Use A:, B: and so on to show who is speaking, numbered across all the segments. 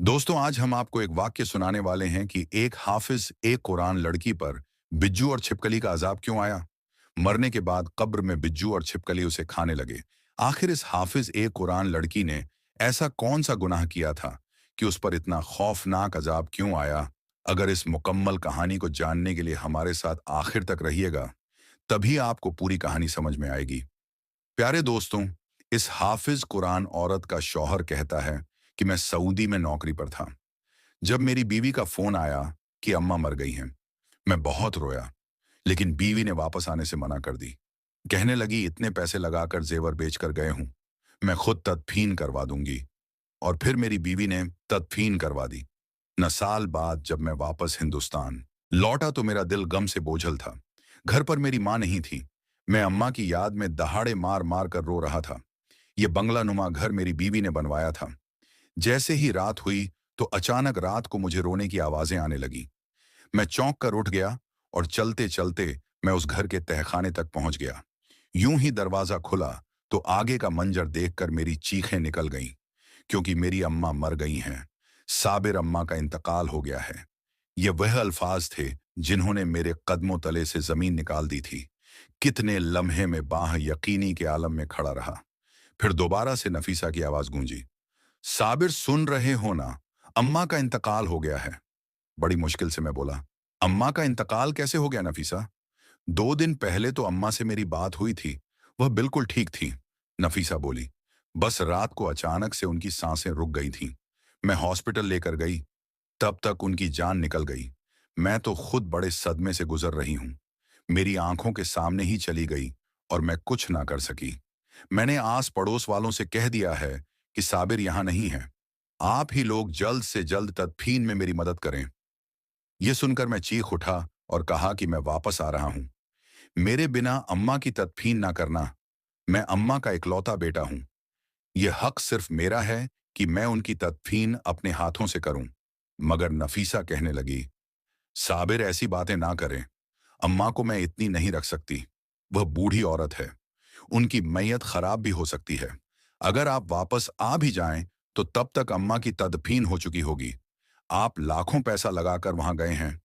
A: दोस्तों, आज हम आपको एक वाक्य सुनाने वाले हैं कि एक हाफिज एक कुरान लड़की पर बिज्जू और छिपकली का अजाब क्यों आया। मरने के बाद कब्र में बिज्जू और छिपकली उसे खाने लगे। आखिर इस हाफिज एक कुरान लड़की ने ऐसा कौन सा गुनाह किया था कि उस पर इतना खौफनाक अजाब क्यों आया। अगर इस मुकम्मल कहानी को जानने के लिए हमारे साथ आखिर तक रहिएगा, तभी आपको पूरी कहानी समझ में आएगी। प्यारे दोस्तों, इस हाफिज कुरान औरत का शौहर कहता है कि मैं सऊदी में नौकरी पर था जब मेरी बीवी का फोन आया कि अम्मा मर गई हैं। मैं बहुत रोया, लेकिन बीवी ने वापस आने से मना कर दी। कहने लगी, इतने पैसे लगाकर जेवर बेचकर गए हूं, मैं खुद तदफीन करवा दूंगी। और फिर मेरी बीवी ने तदफीन करवा दी। न साल बाद जब मैं वापस हिंदुस्तान लौटा तो मेरा दिल गम से बोझल था। घर पर मेरी माँ नहीं थी। मैं अम्मा की याद में दहाड़े मार मार कर रो रहा था। यह बंगला नुमा घर मेरी बीवी ने बनवाया था। जैसे ही रात हुई तो अचानक रात को मुझे रोने की आवाजें आने लगी। मैं चौंक कर उठ गया और चलते चलते मैं उस घर के तहखाने तक पहुंच गया। यूं ही दरवाजा खुला तो आगे का मंजर देखकर मेरी चीखें निकल गईं, क्योंकि मेरी अम्मा मर गई हैं। साबिर अम्मा का इंतकाल हो गया है। ये वह अल्फाज थे जिन्होंने मेरे कदमों तले से जमीन निकाल दी थी। कितने लम्हे में बाह यकीनी के आलम में खड़ा रहा। फिर दोबारा से नफीसा की आवाज गूंजी, साबिर सुन रहे हो ना, अम्मा का इंतकाल हो गया है। बड़ी मुश्किल से मैं बोला, अम्मा का इंतकाल कैसे हो गया नफीसा? 2 दिन पहले तो अम्मा से मेरी बात हुई थी, वह बिल्कुल ठीक थी। नफीसा बोली, बस रात को अचानक से उनकी सांसें रुक गई थीं। मैं हॉस्पिटल लेकर गई, तब तक उनकी जान निकल गई। मैं तो खुद बड़े सदमे से गुजर रही हूं। मेरी आंखों के सामने ही चली गई और मैं कुछ ना कर सकी। मैंने आस पड़ोस वालों से कह दिया है कि साबिर यहां नहीं है। आप ही लोग जल्द से जल्द तदफीन में मेरी मदद करें। यह सुनकर मैं चीख उठा और कहा कि मैं वापस आ रहा हूं। मेरे बिना अम्मा की तदफीन ना करना। मैं अम्मा का इकलौता बेटा हूं। यह हक सिर्फ मेरा है कि मैं उनकी तदफीन अपने हाथों से करूं। मगर नफीसा कहने लगी, साबिर ऐसी बातें ना करें। अम्मा को मैं इतनी नहीं रख सकती। वह बूढ़ी औरत है, उनकी मैयत खराब भी हो सकती है। अगर आप वापस आ भी जाएं तो तब तक अम्मा की तदफीन हो चुकी होगी। आप लाखों पैसा लगाकर वहां गए हैं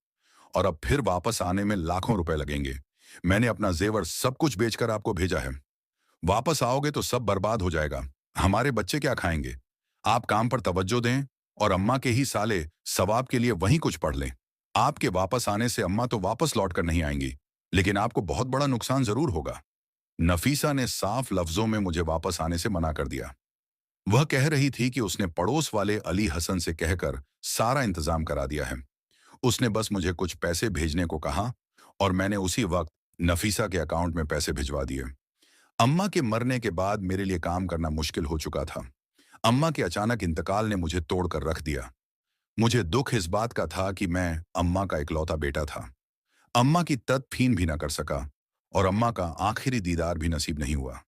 A: और अब फिर वापस आने में लाखों रुपए लगेंगे। मैंने अपना जेवर सब कुछ बेचकर आपको भेजा है। वापस आओगे तो सब बर्बाद हो जाएगा। हमारे बच्चे क्या खाएंगे? आप काम पर तवज्जो दें और अम्मा के ही साले सवाब के लिए वहीं कुछ पढ़ लें। आपके वापस आने से अम्मा तो वापस लौट कर नहीं आएंगी, लेकिन आपको बहुत बड़ा नुकसान जरूर होगा। नफीसा ने साफ लफ्जों में मुझे वापस आने से मना कर दिया। वह कह रही थी कि उसने पड़ोस वाले अली हसन से कहकर सारा इंतजाम करा दिया है। उसने बस मुझे कुछ पैसे भेजने को कहा और मैंने उसी वक्त नफीसा के अकाउंट में पैसे भिजवा दिए। अम्मा के मरने के बाद मेरे लिए काम करना मुश्किल हो चुका था। अम्मा के अचानक इंतकाल ने मुझे तोड़कर रख दिया। मुझे दुख इस बात का था कि मैं अम्मा का इकलौता बेटा था। अम्मा की तदफीन भी ना कर सका और अम्मा का आखिरी दीदार भी नसीब नहीं हुआ।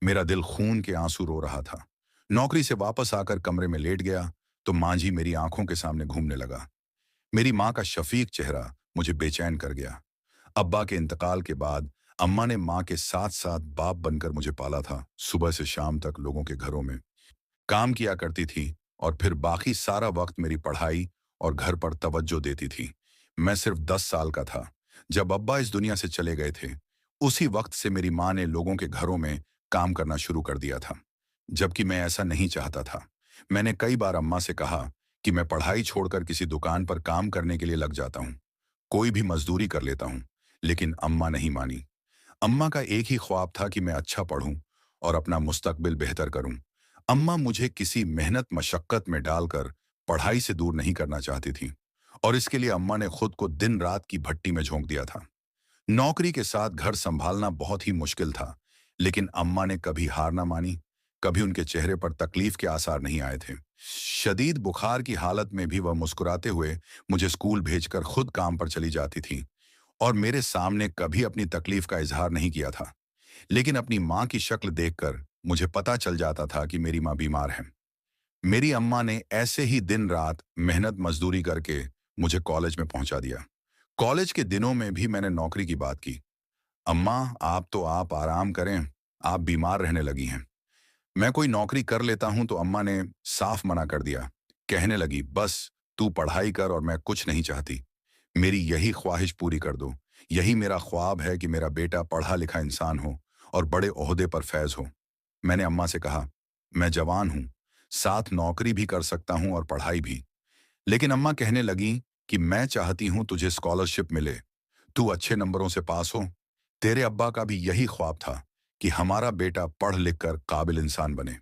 A: मेरा दिल खून के आंसू रो रहा था। नौकरी से वापस आकर कमरे में लेट गया तो मांझी मेरी आंखों के सामने घूमने लगा। मेरी माँ का शफीक चेहरा मुझे बेचैन कर गया। अब्बा के इंतकाल के बाद अम्मा ने माँ के साथ साथ बाप बनकर मुझे पाला था। सुबह से शाम तक लोगों के घरों में काम किया करती थी और फिर बाकी सारा वक्त मेरी पढ़ाई और घर पर तवज्जो देती थी। मैं सिर्फ 10 साल का था जब अब्बा इस दुनिया से चले गए थे। उसी वक्त से मेरी माँ ने लोगों के घरों में काम करना शुरू कर दिया था, जबकि मैं ऐसा नहीं चाहता था। मैंने कई बार अम्मा से कहा कि मैं पढ़ाई छोड़कर किसी दुकान पर काम करने के लिए लग जाता हूँ, कोई भी मजदूरी कर लेता हूँ, लेकिन अम्मा नहीं मानी। अम्मा का एक ही ख्वाब था कि मैं अच्छा पढूं और अपना मुस्तकबिल बेहतर करूं। अम्मा मुझे किसी मेहनत मशक्कत में डालकर पढ़ाई से दूर नहीं करना चाहती थी और इसके लिए अम्मा ने खुद को दिन रात की भट्टी में झोंक दिया था। नौकरी के साथ घर संभालना बहुत ही मुश्किल था, लेकिन अम्मा ने कभी हार ना मानी। कभी उनके चेहरे पर तकलीफ के आसार नहीं आए थे। शदीद बुखार की हालत में भी वह मुस्कुराते हुए मुझे स्कूल भेजकर खुद काम पर चली जाती थी और मेरे सामने कभी अपनी तकलीफ का इजहार नहीं किया था। लेकिन अपनी माँ की शक्ल देखकर मुझे पता चल जाता था कि मेरी माँ बीमार है। मेरी अम्मा ने ऐसे ही दिन रात मेहनत मजदूरी करके मुझे कॉलेज में पहुंचा दिया। कॉलेज के दिनों में भी मैंने नौकरी की बात की। अम्मा, आप आराम करें, आप बीमार रहने लगी हैं। मैं कोई नौकरी कर लेता हूं तो अम्मा ने साफ मना कर दिया कहने लगी, बस तू पढ़ाई कर और मैं कुछ नहीं चाहती। मेरी यही ख्वाहिश पूरी कर दो। यही मेरा ख्वाब है कि मेरा बेटा पढ़ा लिखा इंसान हो और बड़े ओहदे पर फैज हो। मैंने अम्मा से कहा, मैं जवान हूं, साथ नौकरी भी कर सकता हूं और पढ़ाई भी। लेकिन अम्मा कहने लगी कि मैं चाहती हूं तुझे स्कॉलरशिप मिले, तू अच्छे नंबरों से पास हो। तेरे अब्बा का भी यही ख्वाब था कि हमारा बेटा पढ़ लिख कर काबिल इंसान बने।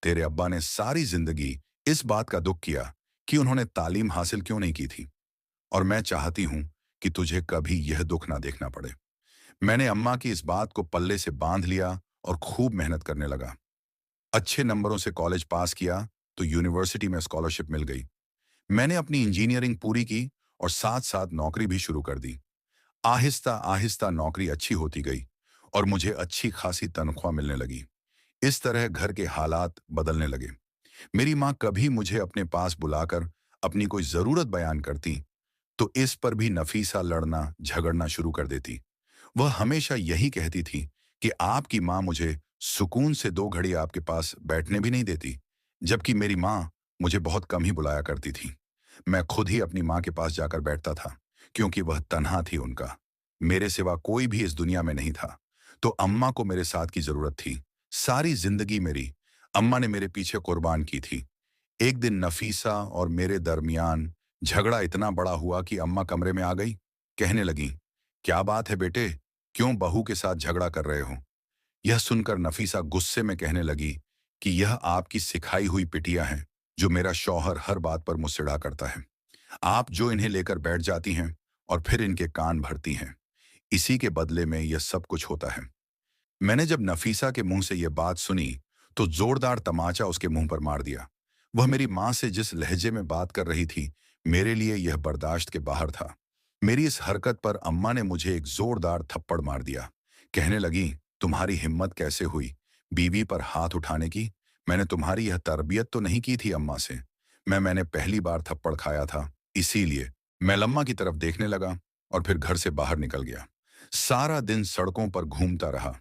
A: तेरे अब्बा ने सारी जिंदगी इस बात का दुख किया कि उन्होंने तालीम हासिल क्यों नहीं की थी, और मैं चाहती हूं कि तुझे कभी यह दुख ना देखना पड़े। मैंने अम्मा की इस बात को पल्ले से बांध लिया और खूब मेहनत करने लगा। अच्छे नंबरों से कॉलेज पास किया तो यूनिवर्सिटी में स्कॉलरशिप मिल गई। मैंने अपनी इंजीनियरिंग पूरी की और साथ साथ नौकरी भी शुरू कर दी। आहिस्ता आहिस्ता नौकरी अच्छी होती गई और मुझे अच्छी खासी तनख्वाह मिलने लगी। इस तरह घर के हालात बदलने लगे। मेरी माँ कभी मुझे अपने पास बुलाकर अपनी कोई जरूरत बयान करती तो इस पर भी नफीसा लड़ना झगड़ना शुरू कर देती। वह हमेशा यही कहती थी कि आपकी माँ मुझे सुकून से 2 घड़ी आपके पास बैठने भी नहीं देती, जबकि मेरी माँ मुझे बहुत कम ही बुलाया करती थी। मैं खुद ही अपनी माँ के पास जाकर बैठता था, क्योंकि वह तन्हा थी, उनका मेरे सिवा कोई भी इस दुनिया में नहीं था। तो अम्मा को मेरे साथ की जरूरत थी। सारी जिंदगी मेरी अम्मा ने मेरे पीछे कुर्बान की थी। एक दिन नफीसा और मेरे दरमियान झगड़ा इतना बड़ा हुआ कि अम्मा कमरे में आ गई। कहने लगी, क्या बात है बेटे, क्यों बहू के साथ झगड़ा कर रहे हो? यह सुनकर नफीसा गुस्से में कहने लगी कि यह आपकी सिखाई हुई पिटिया है, जो मेरा शौहर हर बात पर मुझसे करता है। आप जो इन्हें लेकर बैठ जाती हैं और फिर इनके कान भरती हैं, इसी के बदले में यह सब कुछ होता है। मैंने जब नफीसा के मुंह से यह बात सुनी तो जोरदार तमाचा उसके मुंह पर मार दिया। वह मेरी माँ से जिस लहजे में बात कर रही थी, मेरे लिए यह बर्दाश्त के बाहर था। मेरी इस हरकत पर अम्मा ने मुझे एक जोरदार थप्पड़ मार दिया। कहने लगी, तुम्हारी हिम्मत कैसे हुई बीवी पर हाथ उठाने की? मैंने तुम्हारी यह तरबियत तो नहीं की थी अम्मा से। मैंने पहली बार थप्पड़ खाया था, इसीलिए मैं लम्मा की तरफ देखने लगा और फिर घर से बाहर निकल गया। सारा दिन सड़कों पर घूमता रहा।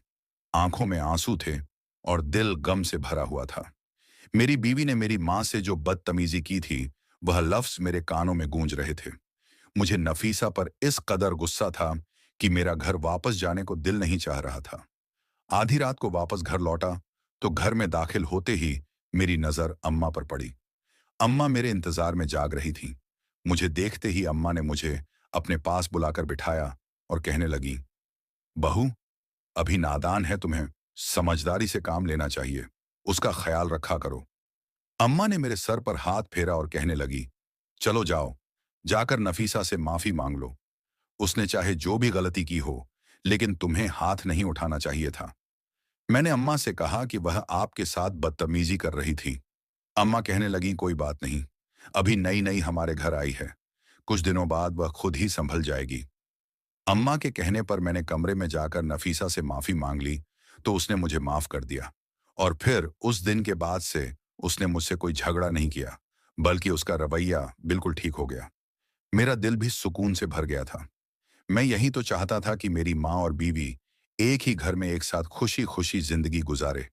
A: आंखों में आंसू थे और दिल गम से भरा हुआ था। मेरी बीवी ने मेरी माँ से जो बदतमीजी की थी, वह लफ्ज मेरे कानों में गूंज रहे थे। मुझे नफीसा पर इस कदर गुस्सा था कि मेरा घर वापस जाने को दिल नहीं चाह रहा था। आधी रात को वापस घर लौटा तो घर में दाखिल होते ही मेरी नजर अम्मा पर पड़ी। अम्मा मेरे इंतजार में जाग रही थी। मुझे देखते ही अम्मा ने मुझे अपने पास बुलाकर बिठाया और कहने लगी, बहू, अभी नादान है, तुम्हें समझदारी से काम लेना चाहिए, उसका ख्याल रखा करो। अम्मा ने मेरे सर पर हाथ फेरा और कहने लगी, चलो जाओ, जाकर नफीसा से माफी मांग लो। उसने चाहे जो भी गलती की हो, लेकिन तुम्हें हाथ नहीं उठाना चाहिए था। मैंने अम्मा से कहा कि वह आपके साथ बदतमीजी कर रही थी। अम्मा कहने लगी, कोई बात नहीं, अभी नई नई हमारे घर आई है, कुछ दिनों बाद वह खुद ही संभल जाएगी। अम्मा के कहने पर मैंने कमरे में जाकर नफीसा से माफी मांग ली तो उसने मुझे माफ कर दिया, और फिर उस दिन के बाद से उसने मुझसे कोई झगड़ा नहीं किया, बल्कि उसका रवैया बिल्कुल ठीक हो गया। मेरा दिल भी सुकून से भर गया था। मैं यही तो चाहता था कि मेरी माँ और बीवी एक ही घर में एक साथ खुशी खुशी जिंदगी गुजारे।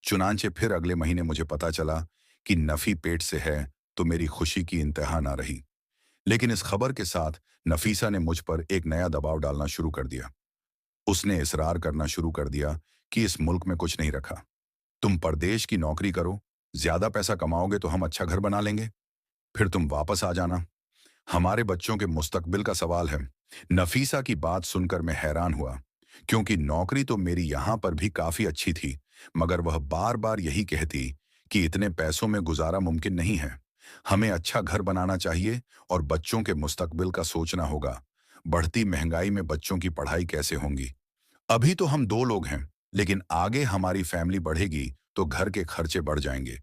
A: चुनांचे फिर अगले महीने मुझे पता चला कि नफी पेट से है, तो मेरी खुशी की इंतहा ना रही। लेकिन इस खबर के साथ नफीसा ने मुझ पर एक नया दबाव डालना शुरू कर दिया। उसने इसरार करना शुरू कर दिया कि इस मुल्क में कुछ नहीं रखा, तुम परदेश की नौकरी करो, ज्यादा पैसा कमाओगे तो हम अच्छा घर बना लेंगे, फिर तुम वापस आ जाना, हमारे बच्चों के मुस्तकबिल का सवाल है। नफीसा की बात सुनकर मैं हैरान हुआ, क्योंकि नौकरी तो मेरी यहां पर भी काफी अच्छी थी, मगर वह बार बार यही कहती कि इतने पैसों में गुजारा मुमकिन नहीं है, हमें अच्छा घर बनाना चाहिए और बच्चों के मुस्तकबिल का सोचना होगा। बढ़ती महंगाई में बच्चों की पढ़ाई कैसे होंगी? अभी तो हम 2 लोग हैं, लेकिन आगे हमारी फैमिली बढ़ेगी तो घर के खर्चे बढ़ जाएंगे।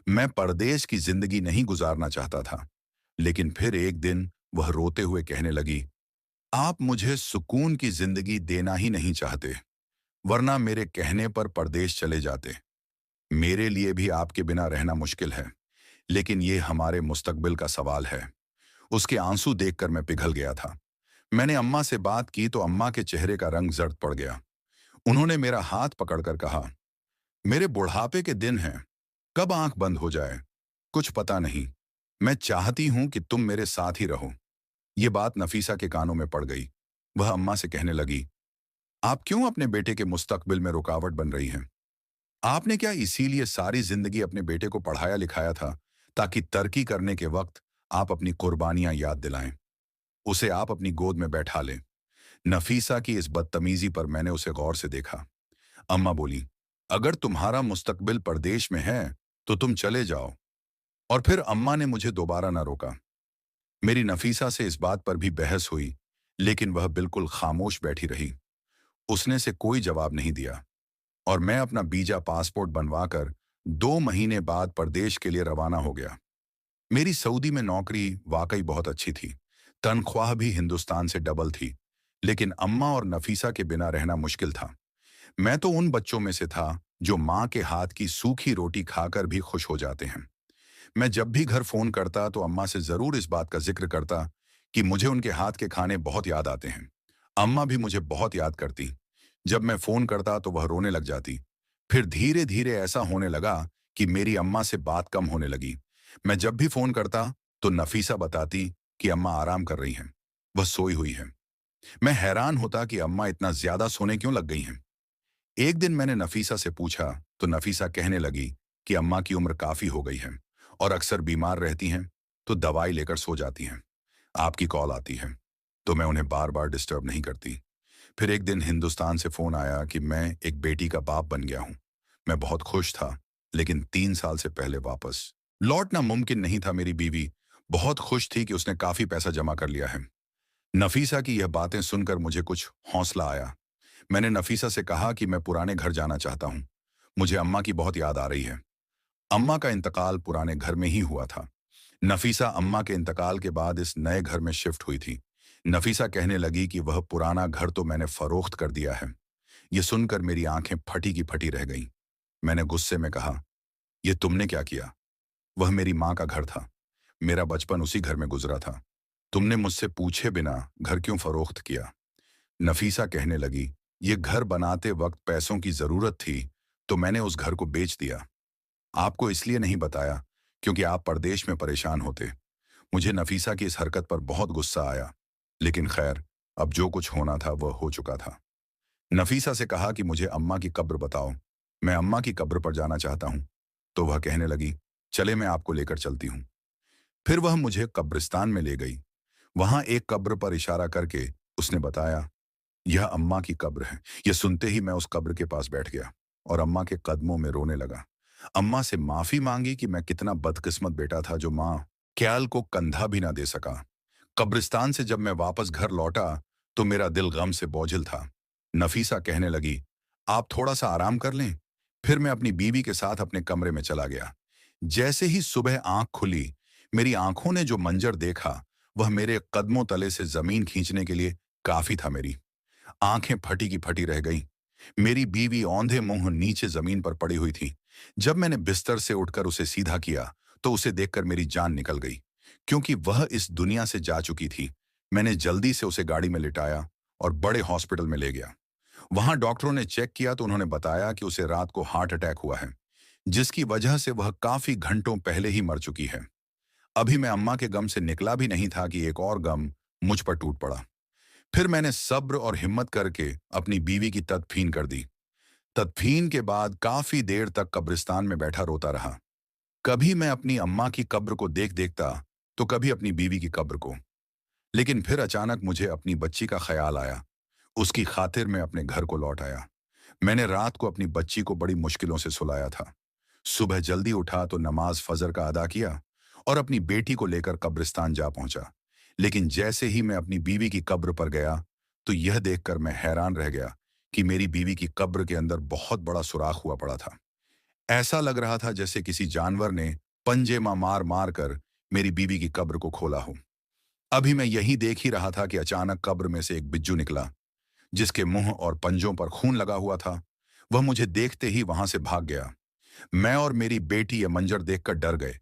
A: मैं परदेश की जिंदगी नहीं गुजारना चाहता था। लेकिन फिर एक दिन वह रोते हुए कहने लगी, आप मुझे सुकून की जिंदगी देना ही नहीं चाहते, वरना मेरे कहने पर परदेश चले जाते। मेरे लिए भी आपके बिना रहना मुश्किल है, लेकिन ये हमारे मुस्तकबिल का सवाल है। उसके आंसू देखकर मैं पिघल गया था। मैंने अम्मा से बात की तो अम्मा के चेहरे का रंग जर्द पड़ गया। उन्होंने मेरा हाथ पकड़कर कहा, मेरे बुढ़ापे के दिन हैं, कब आंख बंद हो जाए कुछ पता नहीं। मैं चाहती हूं कि तुम मेरे साथ ही रहो। ये बात नफीसा के कानों में पड़ गई। वह अम्मा से कहने लगी, आप क्यों अपने बेटे के मुस्तकबिल में रुकावट बन रही हैं? आपने क्या इसीलिए सारी जिंदगी अपने बेटे को पढ़ाया लिखाया था ताकि तरक्की करने के वक्त आप अपनी कुर्बानियां याद दिलाएं, उसे आप अपनी गोद में बैठा लें? नफीसा की इस बदतमीजी पर मैंने उसे गौर से देखा। अम्मा बोली, अगर तुम्हारा मुस्तकबिल परदेश में है तो तुम चले जाओ। और फिर अम्मा ने मुझे दोबारा ना रोका। मेरी नफीसा से इस बात पर भी बहस हुई, लेकिन वह बिल्कुल खामोश बैठी रही। उसने से कोई जवाब नहीं दिया और मैं अपना वीजा पासपोर्ट बनवाकर 2 महीने बाद परदेश के लिए रवाना हो गया। मेरी सऊदी में नौकरी वाकई बहुत अच्छी थी। तनख्वाह भी हिंदुस्तान से डबल थी। लेकिन अम्मा और नफीसा के बिना रहना मुश्किल था। मैं तो उन बच्चों में से था जो माँ के हाथ की सूखी रोटी खाकर भी खुश हो जाते हैं। मैं जब भी घर फोन करता तो अम्मा से जरूर इस बात का जिक्र करता कि मुझे उनके हाथ के खाने बहुत याद आते हैं। अम्मा भी मुझे बहुत याद करती। जब मैं फोन करता तो वह रोने लग जाती। फिर धीरे धीरे ऐसा होने लगा कि मेरी अम्मा से बात कम होने लगी। मैं जब भी फोन करता तो नफीसा बताती कि अम्मा आराम कर रही हैं, वह सोई हुई है। मैं हैरान होता कि अम्मा इतना ज्यादा सोने क्यों लग गई हैं। एक दिन मैंने नफीसा से पूछा तो नफीसा कहने लगी कि अम्मा की उम्र काफी हो गई है और अक्सर बीमार रहती हैं तो दवाई लेकर सो जाती हैं। आपकी कॉल आती है तो मैं उन्हें बार बार डिस्टर्ब नहीं करती। फिर एक दिन हिंदुस्तान से फोन आया कि मैं एक बेटी का बाप बन गया हूं। मैं बहुत खुश था, लेकिन 3 साल से पहले वापस लौटना मुमकिन नहीं था। मेरी बीवी बहुत खुश थी कि उसने काफी पैसा जमा कर लिया है। नफीसा की यह बातें सुनकर मुझे कुछ हौसला आया। मैंने नफीसा से कहा कि मैं पुराने घर जाना चाहता हूं। मुझे अम्मा की बहुत याद आ रही है। अम्मा का इंतकाल पुराने घर में ही हुआ था। नफीसा अम्मा के इंतकाल के बाद इस नए घर में शिफ्ट हुई थी। नफीसा कहने लगी कि वह पुराना घर तो मैंने फरोख्त कर दिया है। यह सुनकर मेरी आंखें फटी की फटी रह गईं। मैंने गुस्से में कहा, यह तुमने क्या किया? वह मेरी माँ का घर था। मेरा बचपन उसी घर में गुजरा था। तुमने मुझसे पूछे बिना घर क्यों फरोख्त किया? नफीसा कहने लगी, ये घर बनाते वक्त पैसों की जरूरत थी तो मैंने उस घर को बेच दिया। आपको इसलिए नहीं बताया क्योंकि आप परदेश में परेशान होते। मुझे नफीसा की इस हरकत पर बहुत गुस्सा आया, लेकिन खैर, अब जो कुछ होना था वह हो चुका था। नफीसा से कहा कि मुझे अम्मा की कब्र बताओ। मैं अम्मा की कब्र पर जाना चाहता हूं। तो वह कहने लगी, चले मैं आपको लेकर चलती हूं। फिर वह मुझे कब्रिस्तान में ले गई। वहां एक कब्र पर इशारा करके उसने बताया, यह अम्मा की कब्र है। यह सुनते ही मैं उस कब्र के पास बैठ गया और अम्मा के कदमों में रोने लगा। अम्मा से माफी मांगी कि मैं कितना बदकिस्मत बेटा था जो माँ क्याल को कंधा भी ना दे सका। कब्रिस्तान से जब मैं वापस घर लौटा तो मेरा दिल गम से बोझिल था। नफीसा कहने लगी, आप थोड़ा सा आराम कर लें। फिर मैं अपनी बीवी के साथ अपने कमरे में चला गया। जैसे ही सुबह आंख खुली, मेरी आंखों ने जो मंजर देखा वह मेरे कदमों तले से जमीन खींचने के लिए काफी था। मेरी आंखें फटी की फटी रह गईं। मेरी बीवी औंधे मुंह नीचे जमीन पर पड़ी हुई थी। जब मैंने बिस्तर से उठकर उसे सीधा किया तो उसे देखकर मेरी जान निकल गई, क्योंकि वह इस दुनिया से जा चुकी थी। मैंने जल्दी से उसे गाड़ी में लिटाया और बड़े हॉस्पिटल में ले गया। वहां डॉक्टरों ने चेक किया तो उन्होंने बताया कि उसे रात को हार्ट अटैक हुआ है, जिसकी वजह से वह काफी घंटों पहले ही मर चुकी है। अभी मैं अम्मा के गम से निकला भी नहीं था कि एक और गम मुझ पर टूट पड़ा। फिर मैंने सब्र और हिम्मत करके अपनी बीवी की तदफीन कर दी। तदफीन के बाद काफी देर तक कब्रिस्तान में बैठा रोता रहा। कभी मैं अपनी अम्मा की कब्र को देखता तो कभी अपनी बीवी की कब्र को। लेकिन फिर अचानक मुझे अपनी बच्ची का ख्याल आया। उसकी खातिर मैं अपने घर को लौट आया। मैंने रात को अपनी बच्ची को बड़ी मुश्किलों से सुलाया था। सुबह जल्दी उठा तो नमाज फजर का अदा किया और अपनी बेटी को लेकर कब्रिस्तान जा पहुंचा। लेकिन जैसे ही मैं अपनी बीवी की कब्र पर गया तो यह देखकर मैं हैरान रह गया कि मेरी बीवी की कब्र के अंदर बहुत बड़ा सुराख हुआ पड़ा था। ऐसा लग रहा था जैसे किसी जानवर ने पंजे मार मार कर मेरी बीवी की कब्र को खोला हो। अभी मैं यही देख ही रहा था कि अचानक कब्र में से एक बिज्जू निकला, जिसके मुंह और पंजों पर खून लगा हुआ था। वह मुझे देखते ही वहां से भाग गया। मैं और मेरी बेटी ये मंजर देखकर डर गए।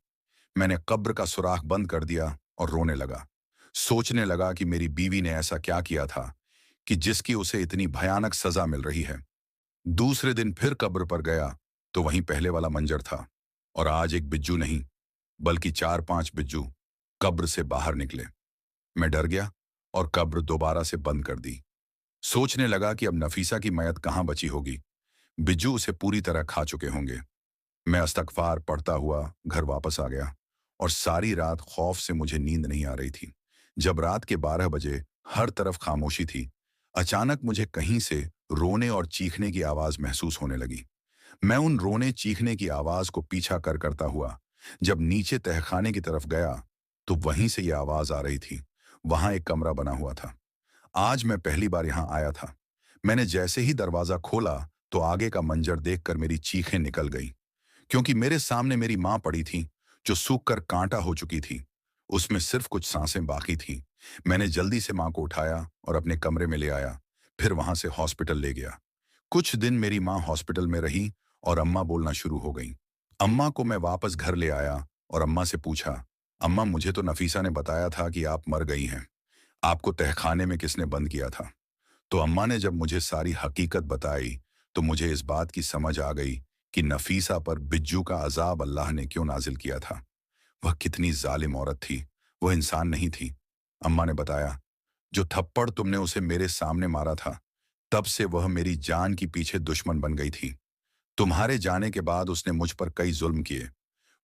A: मैंने कब्र का सुराख बंद कर दिया और रोने लगा। सोचने लगा कि मेरी बीवी ने ऐसा क्या किया था कि जिसकी उसे इतनी भयानक सजा मिल रही है। दूसरे दिन फिर कब्र पर गया तो वहीं पहले वाला मंजर था और आज एक बिज्जू नहीं, बल्कि 4-5 बिज्जू कब्र से बाहर निकले। मैं डर गया और कब्र दोबारा से बंद कर दी। सोचने लगा कि अब नफीसा की मयत कहाँ बची होगी। बिज्जू उसे पूरी तरह खा चुके होंगे। मैं इस्तगफार पढ़ता हुआ घर वापस आ गया और सारी रात खौफ से मुझे नींद नहीं आ रही थी। जब रात के 12 बजे हर तरफ खामोशी थी, अचानक मुझे कहीं से रोने और चीखने की आवाज महसूस होने लगी। मैं उन रोने चीखने की आवाज को पीछा करता हुआ जब नीचे तहखाने की तरफ गया, तो वहीं से यह आवाज आ रही थी। वहां एक कमरा बना हुआ था। आज मैं पहली बार यहां आया था। मैंने जैसे ही दरवाजा खोला, तो आगे का मंजर देखकर मेरी चीखें निकल गई, क्योंकि मेरे सामने मेरी मां पड़ी थी, जो सूख कर कांटा हो चुकी थी। उसमें सिर्फ कुछ सांसें बाकी थीं। मैंने जल्दी से मां को उठाया और अपने कमरे में ले आया, फिर वहां से हॉस्पिटल ले गया। कुछ दिन मेरी मां हॉस्पिटल में रही और अम्मा बोलना शुरू हो गई। अम्मा को मैं वापस घर ले आया और अम्मा से पूछा, अम्मा मुझे तो नफीसा ने बताया था कि आप मर गई हैं। आपको तहखाने में किसने बंद किया था? तो अम्मा ने जब मुझे सारी हकीकत बताई, तो मुझे इस बात की समझ आ गई कि नफीसा पर बिज्जू का अजाब अल्लाह ने क्यों नाजिल किया था। वह कितनी जालिम औरत थी, वह इंसान नहीं थी। अम्मा ने बताया, जो थप्पड़ तुमने उसे मेरे सामने मारा था, तब से वह मेरी जान की पीछे दुश्मन बन गई थी। तुम्हारे जाने के बाद उसने मुझ पर कई जुल्म किए।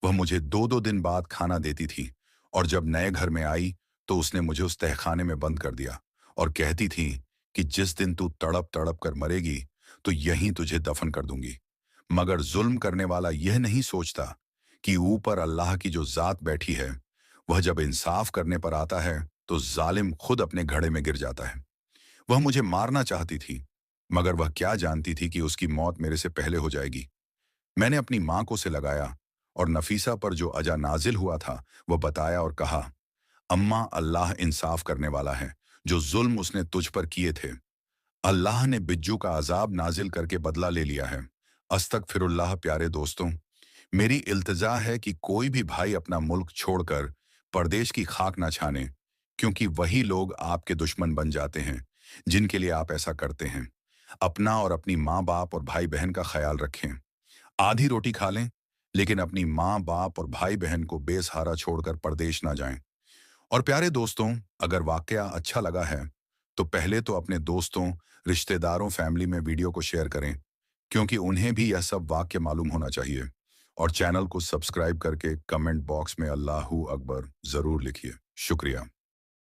A: वह मुझे 2-2 दिन बाद खाना देती थी और जब नए घर में आई, तो उसने मुझे उस तहखाने में बंद कर दिया और कहती थी कि जिस दिन तू तड़प तड़प कर मरेगी, तो यहीं तुझे दफन कर दूंगी। मगर जुल्म करने वाला यह नहीं सोचता कि ऊपर अल्लाह की जो जात बैठी है, वह जब इंसाफ करने पर आता है, तो जालिम खुद अपने घड़े में गिर जाता है। वह मुझे मारना चाहती थी, मगर वह क्या जानती थी कि उसकी मौत मेरे से पहले हो जाएगी। मैंने अपनी मां को से लगाया और नफीसा पर जो अजा नाजिल हुआ था, वह बताया और कहा, अम्मा अल्लाह इंसाफ करने वाला है। जो जुल्म उसने तुझ पर किए थे, अल्लाह ने बिज्जू का अजाब नाजिल करके बदला ले लिया है। अस्तगफिरुल्लाह। प्यारे दोस्तों, मेरी इल्तिजा है कि कोई भी भाई अपना मुल्क छोड़कर परदेश की खाक ना छाने, क्योंकि वही लोग आपके दुश्मन बन जाते हैं जिनके लिए आप ऐसा करते हैं। अपना और अपनी माँ बाप और भाई बहन का ख्याल रखें। आधी रोटी खा लें, लेकिन अपनी माँ बाप और भाई बहन को बेसहारा छोड़कर परदेश ना जाएं। और प्यारे दोस्तों, अगर वाकया अच्छा लगा है, तो पहले तो अपने दोस्तों, रिश्तेदारों, फैमिली में वीडियो को शेयर करें, क्योंकि उन्हें भी यह सब वाक्य मालूम होना चाहिए। और चैनल को सब्सक्राइब करके कमेंट बॉक्स में अल्लाहू अकबर जरूर लिखिए। शुक्रिया।